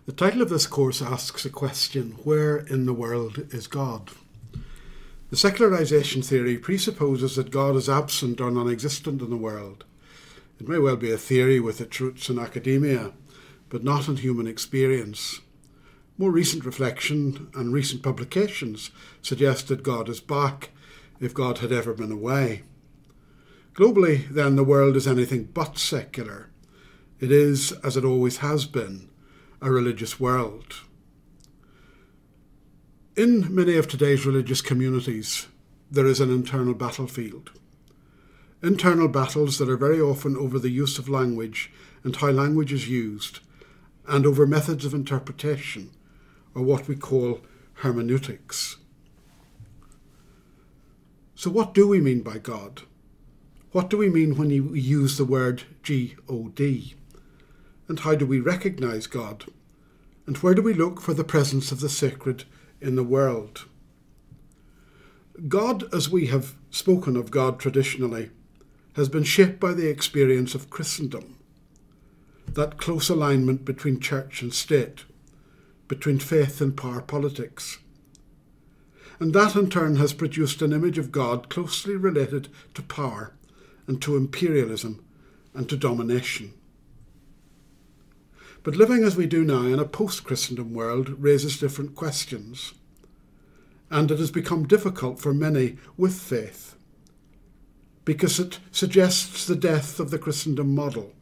The title of this course asks a question: where in the world is God? The secularization theory presupposes that God is absent or non-existent in the world. It may well be a theory with its roots in academia, but not in human experience. More recent reflection and recent publications suggest that God is back, if God had ever been away. Globally, then, the world is anything but secular. It is, as it always has been, a religious world. In many of today's religious communities, there is an internal battlefield. Internal battles that are very often over the use of language and how language is used, and over methods of interpretation, or what we call hermeneutics. So what do we mean by God? What do we mean when we use the word G-O-D? And how do we recognise God? And where do we look for the presence of the sacred in the world? God, as we have spoken of God traditionally, has been shaped by the experience of Christendom, that close alignment between church and state, between faith and power politics. And that in turn has produced an image of God closely related to power and to imperialism and to domination. But living as we do now in a post-Christendom world raises different questions, and it has become difficult for many with faith, because it suggests the death of the Christendom model,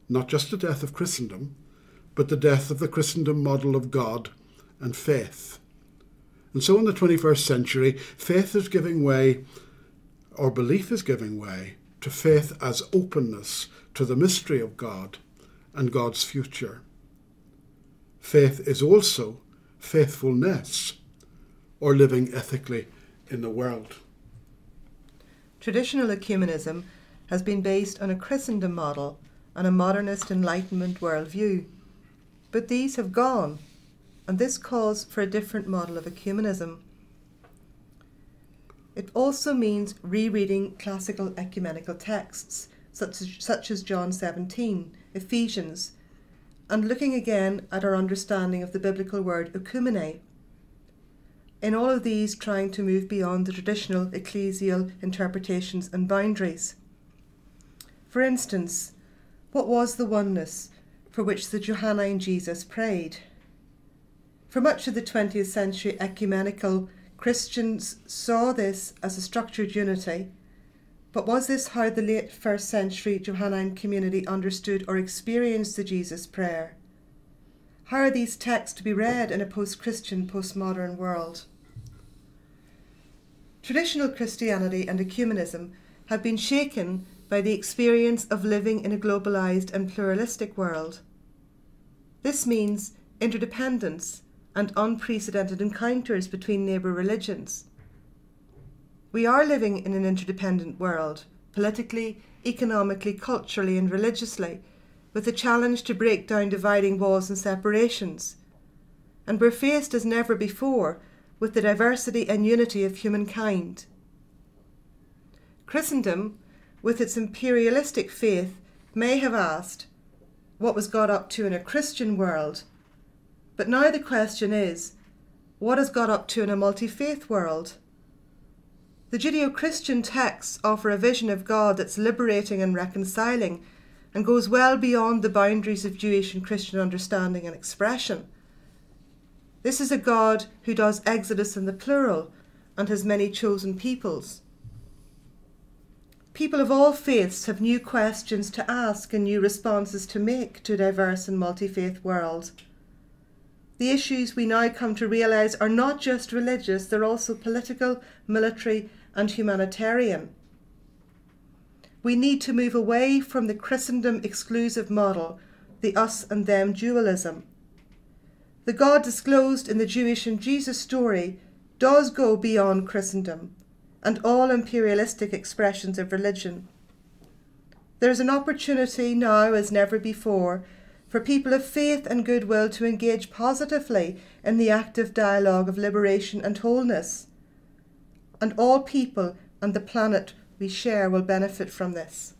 not just the death of Christendom, but the death of the Christendom model of God and faith. And so in the 21st century, faith is giving way, or belief is giving way, to faith as openness to the mystery of God and God's future. Faith is also faithfulness, or living ethically in the world. Traditional ecumenism has been based on a Christendom model and a modernist Enlightenment worldview, but these have gone, and this calls for a different model of ecumenism. It also means rereading classical ecumenical texts, such as John 17, Ephesians, and looking again at our understanding of the biblical word oikumene. In all of these, trying to move beyond the traditional ecclesial interpretations and boundaries. For instance, what was the oneness for which the Johannine Jesus prayed? For much of the 20th century, ecumenical Christians saw this as a structured unity, but was this how the late 1st century Johannine community understood or experienced the Jesus prayer? How are these texts to be read in a post-Christian, postmodern world? Traditional Christianity and ecumenism have been shaken by the experience of living in a globalised and pluralistic world. This means interdependence and unprecedented encounters between neighbour religions. We are living in an interdependent world, politically, economically, culturally and religiously, with the challenge to break down dividing walls and separations. And we're faced as never before with the diversity and unity of humankind. Christendom, with its imperialistic faith, may have asked, what was God up to in a Christian world? But now the question is, what is God up to in a multi-faith world? The Judeo-Christian texts offer a vision of God that's liberating and reconciling, and goes well beyond the boundaries of Jewish and Christian understanding and expression. This is a God who does exodus in the plural and has many chosen peoples. People of all faiths have new questions to ask and new responses to make to a diverse and multi-faith world. The issues we now come to realise are not just religious, they're also political, military and humanitarian. We need to move away from the Christendom exclusive model, the us and them dualism. The God disclosed in the Jewish and Jesus story does go beyond Christendom and all imperialistic expressions of religion. There is an opportunity now as never before for people of faith and goodwill to engage positively in the active dialogue of liberation and wholeness. And all people and the planet we share will benefit from this.